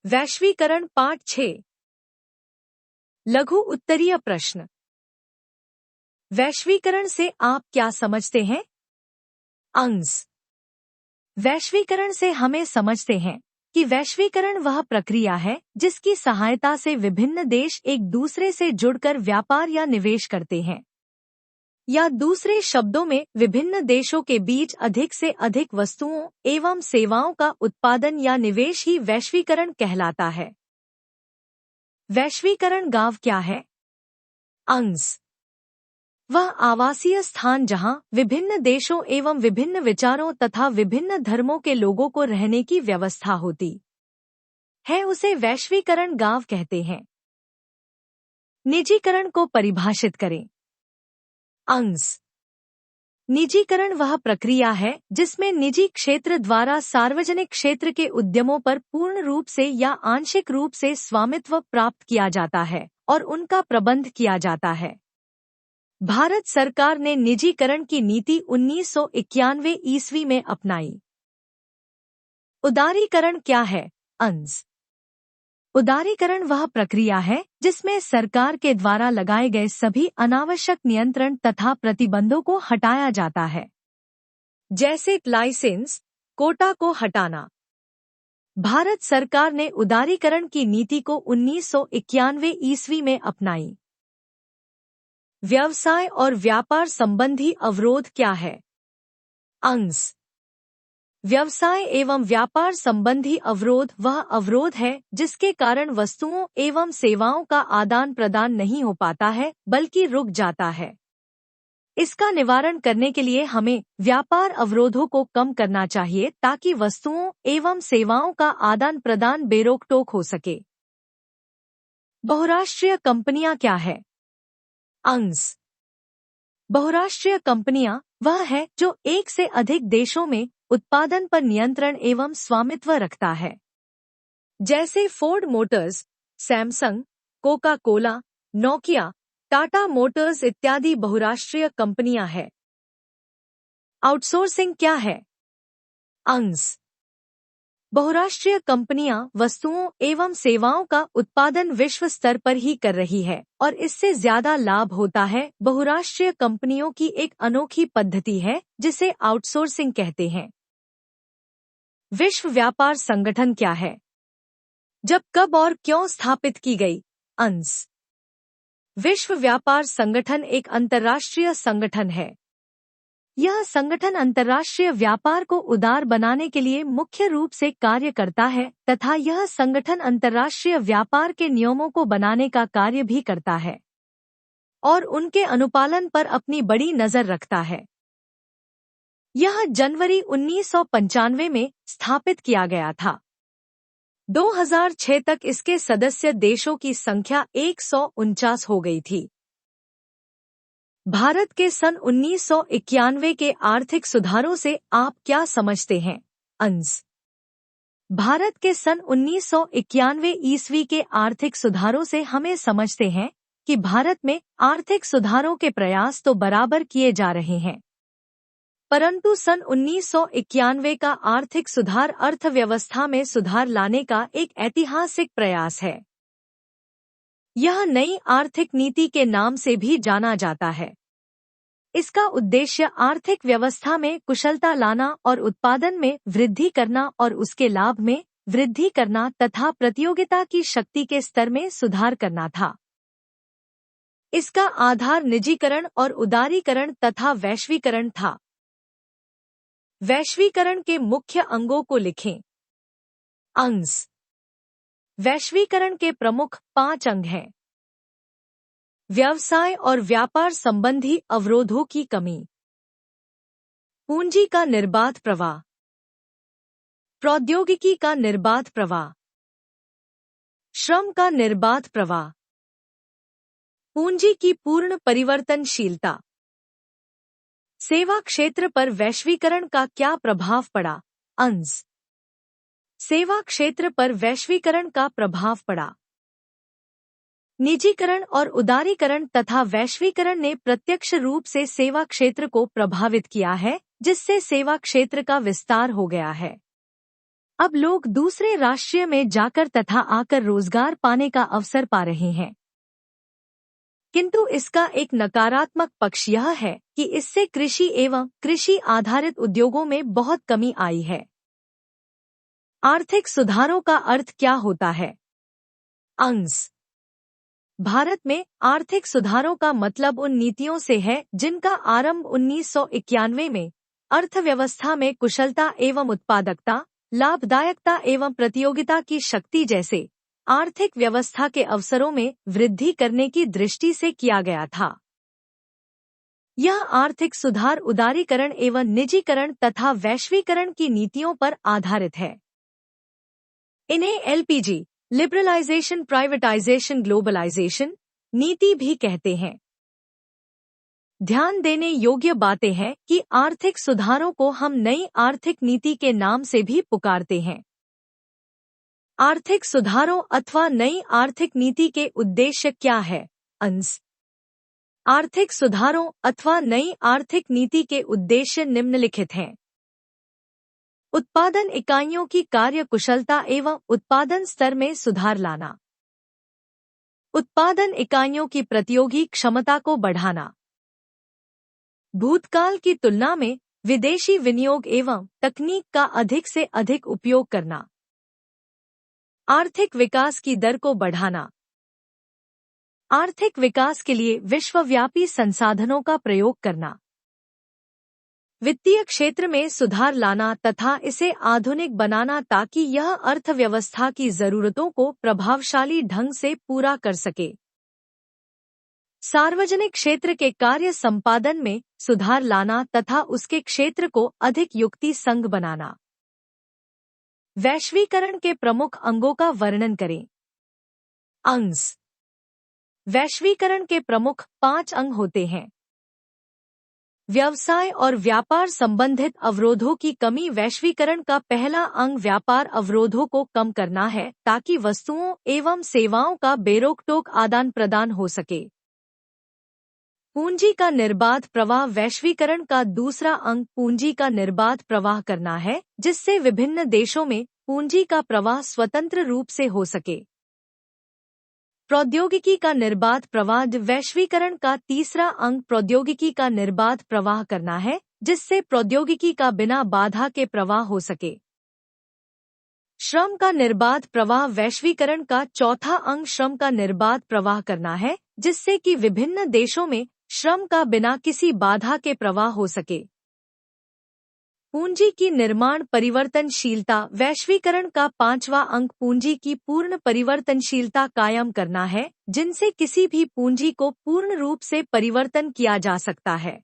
वैश्वीकरण पाठ 6। लघु उत्तरीय प्रश्न। वैश्वीकरण से आप क्या समझते हैं? अंश। वैश्वीकरण से हमें समझते हैं कि वैश्वीकरण वह प्रक्रिया है जिसकी सहायता से विभिन्न देश एक दूसरे से जुड़कर व्यापार या निवेश करते हैं, या दूसरे शब्दों में विभिन्न देशों के बीच अधिक से अधिक वस्तुओं एवं सेवाओं का उत्पादन या निवेश ही वैश्वीकरण कहलाता है। वैश्वीकरण गांव क्या है? अंश। वह आवासीय स्थान जहां विभिन्न देशों एवं विभिन्न विचारों तथा विभिन्न धर्मों के लोगों को रहने की व्यवस्था होती है, उसे वैश्वीकरण गांव कहते हैं। निजीकरण को परिभाषित करें। अंश। निजीकरण वह प्रक्रिया है जिसमें निजी क्षेत्र द्वारा सार्वजनिक क्षेत्र के उद्यमों पर पूर्ण रूप से या आंशिक रूप से स्वामित्व प्राप्त किया जाता है और उनका प्रबंध किया जाता है। भारत सरकार ने निजीकरण की नीति 1991 ईस्वी में अपनाई। उदारीकरण क्या है? अंश। उदारीकरण वह प्रक्रिया है जिसमें सरकार के द्वारा लगाए गए सभी अनावश्यक नियंत्रण तथा प्रतिबंधों को हटाया जाता है, जैसे लाइसेंस, कोटा को हटाना। भारत सरकार ने उदारीकरण की नीति को 1991 ईस्वी में अपनाई। व्यवसाय और व्यापार संबंधी अवरोध क्या है? अंश। व्यवसाय एवं व्यापार संबंधी अवरोध वह अवरोध है जिसके कारण वस्तुओं एवं सेवाओं का आदान प्रदान नहीं हो पाता है बल्कि रुक जाता है। इसका निवारण करने के लिए हमें व्यापार अवरोधों को कम करना चाहिए ताकि वस्तुओं एवं सेवाओं का आदान प्रदान बेरोक-टोक हो सके। बहुराष्ट्रीय कंपनियां क्या है? अंश। बहुराष्ट्रीय कंपनियां वह है जो एक से अधिक देशों में उत्पादन पर नियंत्रण एवं स्वामित्व रखता है, जैसे Ford Motors, Samsung, Coca Cola, Nokia, Tata Motors इत्यादि बहुराष्ट्रीय कंपनियां हैं। आउटसोर्सिंग क्या है? अंश। बहुराष्ट्रीय कंपनियां वस्तुओं एवं सेवाओं का उत्पादन विश्व स्तर पर ही कर रही है और इससे ज्यादा लाभ होता है। बहुराष्ट्रीय कंपनियों की एक अनोखी पद्धति है जिसे आउटसोर्सिंग कहते हैं। विश्व व्यापार संगठन क्या है? जब, कब और क्यों स्थापित की गई? अंश। विश्व व्यापार संगठन एक अंतर्राष्ट्रीय संगठन है। यह संगठन अंतर्राष्ट्रीय व्यापार को उदार बनाने के लिए मुख्य रूप से कार्य करता है तथा यह संगठन अंतर्राष्ट्रीय व्यापार के नियमों को बनाने का कार्य भी करता है और उनके अनुपालन पर अपनी बड़ी नजर रखता है। यह जनवरी 1995 में स्थापित किया गया था। 2006 तक इसके सदस्य देशों की संख्या 149 हो गई थी। भारत के सन 1991 के आर्थिक सुधारों से आप क्या समझते हैं? अंश। भारत के सन 1991 ईस्वी के आर्थिक सुधारों से हमें समझते हैं कि भारत में आर्थिक सुधारों के प्रयास तो बराबर किए जा रहे हैं, परंतु सन 1991 का आर्थिक सुधार अर्थव्यवस्था में सुधार लाने का एक ऐतिहासिक प्रयास है। यह नई आर्थिक नीति के नाम से भी जाना जाता है। इसका उद्देश्य आर्थिक व्यवस्था में कुशलता लाना और उत्पादन में वृद्धि करना और उसके लाभ में वृद्धि करना तथा प्रतियोगिता की शक्ति के स्तर में सुधार करना था। इसका आधार निजीकरण और उदारीकरण तथा वैश्वीकरण था। वैश्वीकरण के मुख्य अंगों को लिखें। अंश। वैश्वीकरण के प्रमुख 5 अंग हैं। व्यवसाय और व्यापार संबंधी अवरोधों की कमी, पूंजी का निर्बाध प्रवाह, प्रौद्योगिकी का निर्बाध प्रवाह, श्रम का निर्बाध प्रवाह, पूंजी की पूर्ण परिवर्तनशीलता। सेवा क्षेत्र पर वैश्वीकरण का क्या प्रभाव पड़ा? अंश। सेवा क्षेत्र पर वैश्वीकरण का प्रभाव पड़ा। निजीकरण और उदारीकरण तथा वैश्वीकरण ने प्रत्यक्ष रूप से सेवा क्षेत्र को प्रभावित किया है, जिससे सेवा क्षेत्र का विस्तार हो गया है। अब लोग दूसरे राष्ट्र में जाकर तथा आकर रोजगार पाने का अवसर पा रहे हैं। किंतु इसका एक नकारात्मक पक्ष यह है कि इससे कृषि एवं कृषि आधारित उद्योगों में बहुत कमी आई है। आर्थिक सुधारों का अर्थ क्या होता है? अंश। भारत में आर्थिक सुधारों का मतलब उन नीतियों से है जिनका आरंभ 1991 में अर्थव्यवस्था में कुशलता एवं उत्पादकता, लाभदायकता एवं प्रतियोगिता की शक्ति जैसे आर्थिक व्यवस्था के अवसरों में वृद्धि करने की दृष्टि से किया गया था। यह आर्थिक सुधार उदारीकरण एवं निजीकरण तथा वैश्वीकरण की नीतियों पर आधारित है। इन्हें एलपीजी, लिबरलाइजेशन, प्राइवेटाइजेशन, ग्लोबलाइजेशन नीति भी कहते हैं। ध्यान देने योग्य बातें हैं कि आर्थिक सुधारों को हम नई आर्थिक नीति के नाम से भी पुकारते हैं। आर्थिक सुधारों अथवा नई आर्थिक नीति के उद्देश्य क्या है? अंश। आर्थिक सुधारों अथवा नई आर्थिक नीति के उद्देश्य निम्नलिखित हैं। उत्पादन इकाइयों की कार्य कुशलता एवं उत्पादन स्तर में सुधार लाना। उत्पादन इकाइयों की प्रतियोगी क्षमता को बढ़ाना। भूतकाल की तुलना में विदेशी विनियोग एवं तकनीक का अधिक से अधिक उपयोग करना। आर्थिक विकास की दर को बढ़ाना। आर्थिक विकास के लिए विश्वव्यापी संसाधनों का प्रयोग करना। वित्तीय क्षेत्र में सुधार लाना तथा इसे आधुनिक बनाना ताकि यह अर्थव्यवस्था की जरूरतों को प्रभावशाली ढंग से पूरा कर सके। सार्वजनिक क्षेत्र के कार्य संपादन में सुधार लाना तथा उसके क्षेत्र को अधिक युक्ति संग बनाना। वैश्वीकरण के प्रमुख अंगों का वर्णन करें। अंश। वैश्वीकरण के प्रमुख 5 अंग होते हैं। व्यवसाय और व्यापार संबंधित अवरोधों की कमी। वैश्वीकरण का पहला अंग व्यापार अवरोधों को कम करना है ताकि वस्तुओं एवं सेवाओं का बेरोक-टोक आदान प्रदान हो सके। पूंजी का निर्बाध प्रवाह। वैश्वीकरण का दूसरा अंग पूंजी का निर्बाध प्रवाह करना है जिससे विभिन्न देशों में पूंजी का प्रवाह स्वतंत्र रूप से हो सके। प्रौद्योगिकी का निर्बाध प्रवाह। वैश्वीकरण का तीसरा अंग प्रौद्योगिकी का निर्बाध प्रवाह करना है जिससे प्रौद्योगिकी का बिना बाधा के प्रवाह हो सके। श्रम का निर्बाध प्रवाह। वैश्वीकरण का चौथा अंग श्रम का निर्बाध प्रवाह करना है जिससे कि विभिन्न देशों में श्रम का बिना किसी बाधा के प्रवाह हो सके। पूंजी की निर्माण परिवर्तनशीलता। वैश्वीकरण का 5वां अंग पूंजी की पूर्ण परिवर्तनशीलता कायम करना है जिनसे किसी भी पूंजी को पूर्ण रूप से परिवर्तन किया जा सकता है।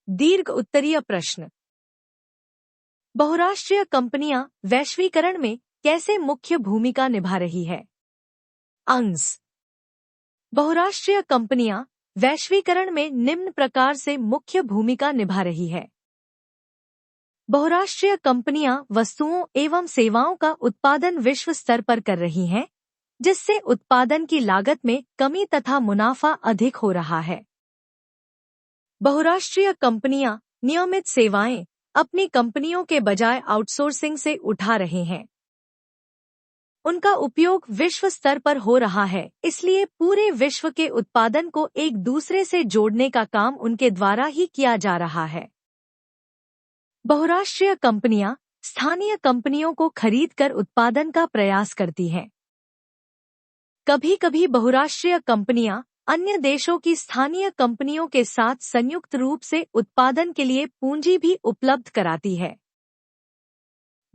दीर्घ उत्तरीय प्रश्न। बहुराष्ट्रीय कंपनियां वैश्वीकरण में कैसे मुख्य भूमिका निभा रही है? अंश। बहुराष्ट्रीय कंपनियां वैश्वीकरण में निम्न प्रकार से मुख्य भूमिका निभा रही है। बहुराष्ट्रीय कंपनियां वस्तुओं एवं सेवाओं का उत्पादन विश्व स्तर पर कर रही हैं, जिससे उत्पादन की लागत में कमी तथा मुनाफा अधिक हो रहा है। बहुराष्ट्रीय कंपनियां नियमित सेवाएं अपनी कंपनियों के बजाय आउटसोर्सिंग से उठा रहे हैं। उनका उपयोग विश्व स्तर पर हो रहा है, इसलिए पूरे विश्व के उत्पादन को एक दूसरे से जोड़ने का काम उनके द्वारा ही किया जा रहा है। बहुराष्ट्रीय कंपनियां स्थानीय कंपनियों को खरीदकर उत्पादन का प्रयास करती हैं। कभी-कभी बहुराष्ट्रीय कंपनियां अन्य देशों की स्थानीय कंपनियों के साथ संयुक्त रूप से उत्पादन के लिए पूंजी भी उपलब्ध कराती है।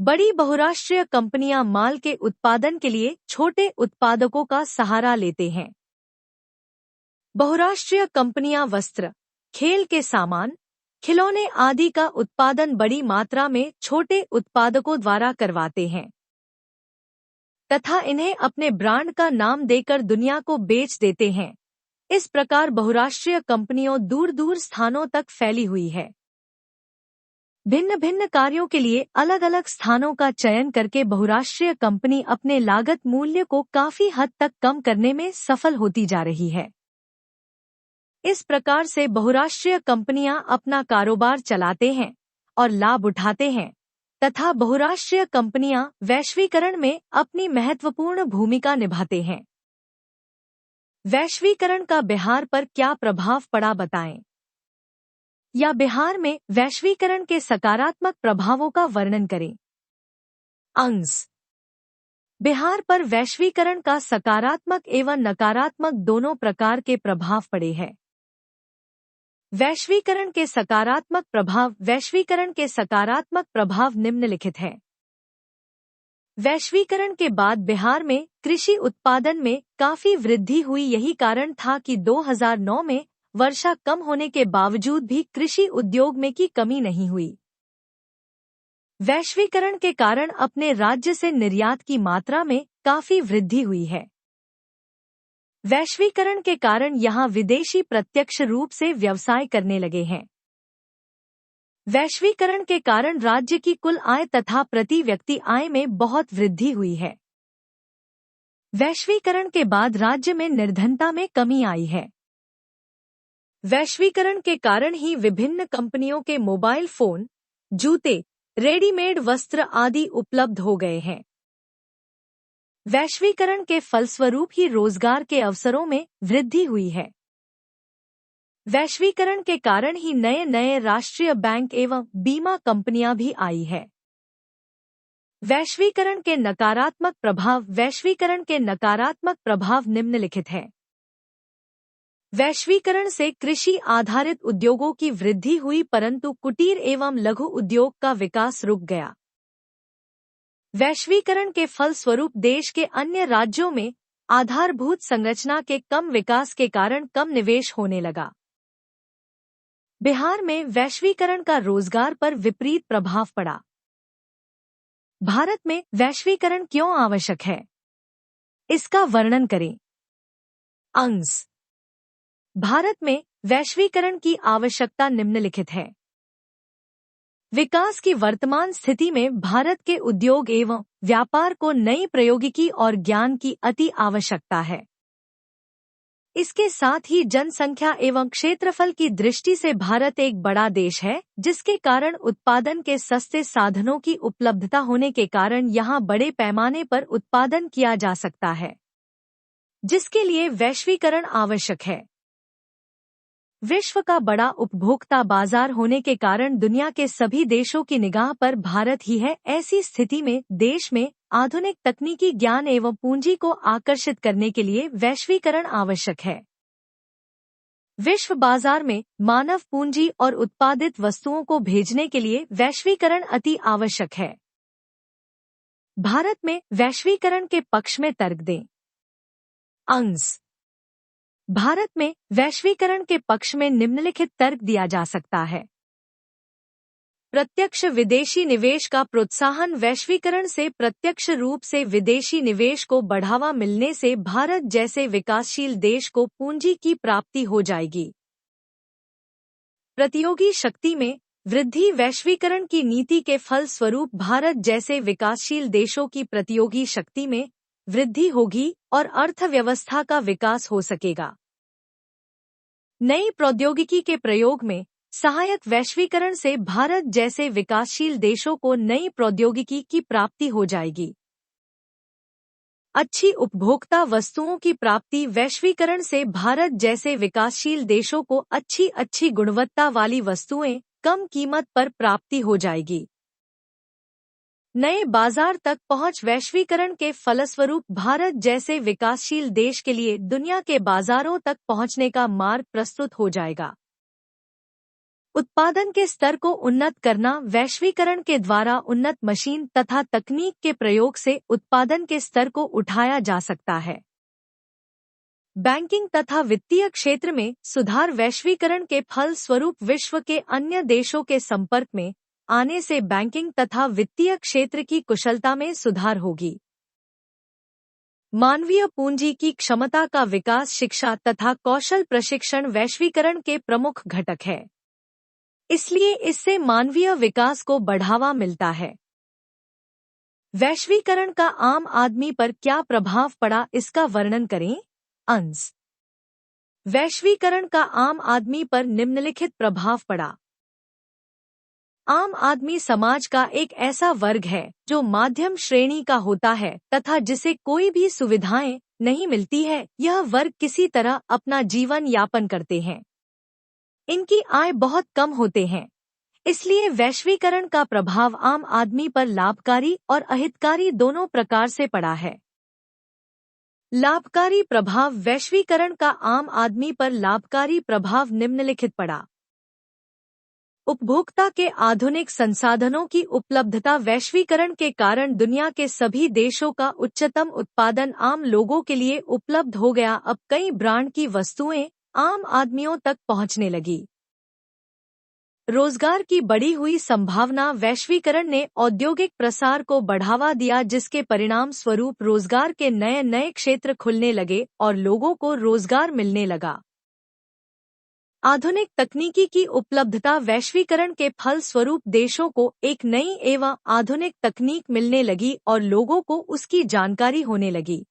बड़ी बहुराष्ट्रीय कंपनियां माल के उत्पादन के लिए छोटे उत्पादकों का सहारा लेते हैं। बहुराष्ट्रीय कंपनियां वस्त्र, खेल के सामान, खिलौने आदि का उत्पादन बड़ी मात्रा में छोटे उत्पादकों द्वारा करवाते हैं तथा इन्हें अपने ब्रांड का नाम देकर दुनिया को बेच देते हैं। इस प्रकार बहुराष्ट्रीय कंपनियों दूर दूर स्थानों तक फैली हुई है। भिन्न भिन्न कार्यों के लिए अलग अलग स्थानों का चयन करके बहुराष्ट्रीय कंपनी अपने लागत मूल्य को काफी हद तक कम करने में सफल होती जा रही है। इस प्रकार से बहुराष्ट्रीय कंपनियां अपना कारोबार चलाते हैं और लाभ उठाते हैं तथा बहुराष्ट्रीय कंपनियां वैश्वीकरण में अपनी महत्वपूर्ण भूमिका निभाते हैं। वैश्वीकरण का बिहार पर क्या प्रभाव पड़ा बताएं। या बिहार में वैश्वीकरण के सकारात्मक प्रभावों का वर्णन करें। अंश बिहार पर वैश्वीकरण का सकारात्मक एवं नकारात्मक दोनों प्रकार के प्रभाव पड़े हैं। वैश्वीकरण के सकारात्मक प्रभाव निम्नलिखित हैं। वैश्वीकरण के बाद बिहार में कृषि उत्पादन में काफी वृद्धि हुई। यही कारण था कि 2009 में वर्षा कम होने के बावजूद भी कृषि उद्योग में की कमी नहीं हुई। वैश्वीकरण के कारण अपने राज्य से निर्यात की मात्रा में काफी वृद्धि हुई है। वैश्वीकरण के कारण यहां विदेशी प्रत्यक्ष रूप से व्यवसाय करने लगे हैं। वैश्वीकरण के कारण राज्य की कुल आय तथा प्रति व्यक्ति आय में बहुत वृद्धि हुई है। वैश्वीकरण के बाद राज्य में निर्धनता में कमी आई है। वैश्वीकरण के कारण ही विभिन्न कंपनियों के मोबाइल फोन, जूते, रेडीमेड वस्त्र आदि उपलब्ध हो गए हैं। वैश्वीकरण के फलस्वरूप ही रोजगार के अवसरों में वृद्धि हुई है। वैश्वीकरण के कारण ही नए नए राष्ट्रीय बैंक एवं बीमा कंपनियां भी आई है। वैश्वीकरण के नकारात्मक प्रभाव निम्नलिखित हैं। वैश्वीकरण से कृषि आधारित उद्योगों की वृद्धि हुई परंतु कुटीर एवं लघु उद्योग का विकास रुक गया। वैश्वीकरण के फलस्वरूप देश के अन्य राज्यों में आधारभूत संरचना के कम विकास के कारण कम निवेश होने लगा। बिहार में वैश्वीकरण का रोजगार पर विपरीत प्रभाव पड़ा। भारत में वैश्वीकरण क्यों आवश्यक है, इसका वर्णन करें। अंश भारत में वैश्वीकरण की आवश्यकता निम्नलिखित है। विकास की वर्तमान स्थिति में भारत के उद्योग एवं व्यापार को नई प्रौद्योगिकी और ज्ञान की अति आवश्यकता है। इसके साथ ही जनसंख्या एवं क्षेत्रफल की दृष्टि से भारत एक बड़ा देश है, जिसके कारण उत्पादन के सस्ते साधनों की उपलब्धता होने के कारण यहाँ बड़े पैमाने पर उत्पादन किया जा सकता है, जिसके लिए वैश्वीकरण आवश्यक है। विश्व का बड़ा उपभोक्ता बाजार होने के कारण दुनिया के सभी देशों की निगाह पर भारत ही है। ऐसी स्थिति में देश में आधुनिक तकनीकी ज्ञान एवं पूंजी को आकर्षित करने के लिए वैश्वीकरण आवश्यक है। विश्व बाजार में मानव पूंजी और उत्पादित वस्तुओं को भेजने के लिए वैश्वीकरण अति आवश्यक है। भारत में वैश्वीकरण के पक्ष में तर्क दें। अंश भारत में वैश्वीकरण के पक्ष में निम्नलिखित तर्क दिया जा सकता है। प्रत्यक्ष विदेशी निवेश का प्रोत्साहन। वैश्वीकरण से प्रत्यक्ष रूप से विदेशी निवेश को बढ़ावा मिलने से भारत जैसे विकासशील देश को पूंजी की प्राप्ति हो जाएगी। प्रतियोगी शक्ति में वृद्धि। वैश्वीकरण की नीति के फल स्वरूप भारत जैसे विकासशील देशों की प्रतियोगी शक्ति में वृद्धि होगी और अर्थव्यवस्था का विकास हो सकेगा। नई प्रौद्योगिकी के प्रयोग में सहायक। वैश्वीकरण से भारत जैसे विकासशील देशों को नई प्रौद्योगिकी की प्राप्ति हो जाएगी। अच्छी उपभोक्ता वस्तुओं की प्राप्ति। वैश्वीकरण से भारत जैसे विकासशील देशों को अच्छी गुणवत्ता वाली वस्तुएं कम कीमत पर प्राप्ति हो जाएगी। नए बाजार तक पहुंच। वैश्वीकरण के फलस्वरूप भारत जैसे विकासशील देश के लिए दुनिया के बाजारों तक पहुंचने का मार्ग प्रस्तुत हो जाएगा। उत्पादन के स्तर को उन्नत करना। वैश्वीकरण के द्वारा उन्नत मशीन तथा तकनीक के प्रयोग से उत्पादन के स्तर को उठाया जा सकता है। बैंकिंग तथा वित्तीय क्षेत्र में सुधार। वैश्वीकरण के फल स्वरूप विश्व के अन्य देशों के संपर्क में आने से बैंकिंग तथा वित्तीय क्षेत्र की कुशलता में सुधार होगी। मानवीय पूंजी की क्षमता का विकास। शिक्षा तथा कौशल प्रशिक्षण वैश्वीकरण के प्रमुख घटक है, इसलिए इससे मानवीय विकास को बढ़ावा मिलता है। वैश्वीकरण का आम आदमी पर क्या प्रभाव पड़ा, इसका वर्णन करें। अंश वैश्वीकरण का आम आदमी पर निम्नलिखित प्रभाव पड़ा। आम आदमी समाज का एक ऐसा वर्ग है जो मध्यम श्रेणी का होता है तथा जिसे कोई भी सुविधाएं नहीं मिलती है। यह वर्ग किसी तरह अपना जीवन यापन करते हैं। इनकी आय बहुत कम होते हैं। इसलिए वैश्वीकरण का प्रभाव आम आदमी पर लाभकारी और अहितकारी दोनों प्रकार से पड़ा है। लाभकारी प्रभाव। वैश्वीकरण का आम आदमी पर लाभकारी प्रभाव निम्नलिखित पड़ा। उपभोक्ता के आधुनिक संसाधनों की उपलब्धता। वैश्वीकरण के कारण दुनिया के सभी देशों का उच्चतम उत्पादन आम लोगों के लिए उपलब्ध हो गया। अब कई ब्रांड की वस्तुएं आम आदमियों तक पहुंचने लगी। रोजगार की बढ़ी हुई संभावना। वैश्वीकरण ने औद्योगिक प्रसार को बढ़ावा दिया, जिसके परिणाम स्वरूप रोजगार के नए नए क्षेत्र खुलने लगे और लोगों को रोजगार मिलने लगा। आधुनिक तकनीकी की उपलब्धता। वैश्वीकरण के फल स्वरूप देशों को एक नई एवं आधुनिक तकनीक मिलने लगी और लोगों को उसकी जानकारी होने लगी।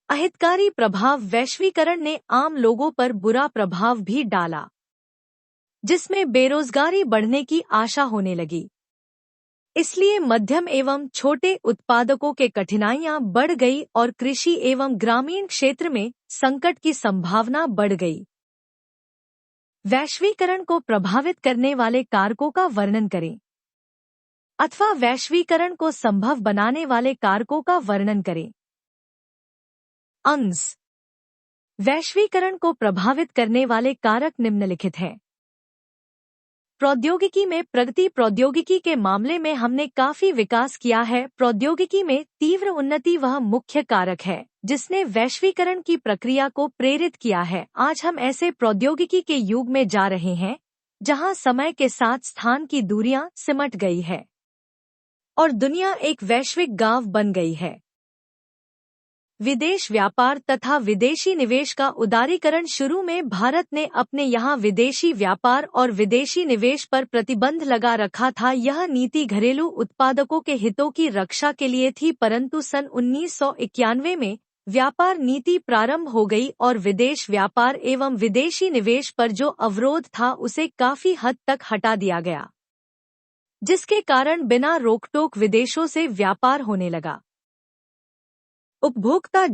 अहितकारी प्रभाव। वैश्वीकरण ने आम लोगों पर बुरा प्रभाव भी डाला, जिसमें बेरोजगारी बढ़ने की आशा होने लगी। इसलिए मध्यम एवं छोटे उत्पादकों के कठिनाइयां बढ़ गई और कृषि एवं ग्रामीण क्षेत्र में संकट की संभावना बढ़ गई। वैश्वीकरण को प्रभावित करने वाले कारकों का वर्णन करें, अथवा वैश्वीकरण को संभव बनाने वाले कारकों का वर्णन करें। अंश। वैश्वीकरण को प्रभावित करने वाले कारक निम्नलिखित हैं। प्रौद्योगिकी में प्रगति। प्रौद्योगिकी के मामले में हमने काफी विकास किया है। प्रौद्योगिकी में तीव्र उन्नति वह मुख्य कारक है जिसने वैश्वीकरण की प्रक्रिया को प्रेरित किया है। आज हम ऐसे प्रौद्योगिकी के युग में जा रहे हैं जहां समय के साथ स्थान की दूरियां सिमट गई है और दुनिया एक वैश्विक गांव बन गई है। विदेश व्यापार तथा विदेशी निवेश का उदारीकरण। शुरू में भारत ने अपने यहाँ विदेशी व्यापार और विदेशी निवेश पर प्रतिबंध लगा रखा था। यह नीति घरेलू उत्पादकों के हितों की रक्षा के लिए थी, परंतु सन 1991 में व्यापार नीति प्रारंभ हो गई और विदेश व्यापार एवं विदेशी निवेश पर जो अवरोध था उसे काफी हद तक हटा दिया गया, जिसके कारण बिना रोकटोक विदेशों से व्यापार होने लगा। उपभोक्ता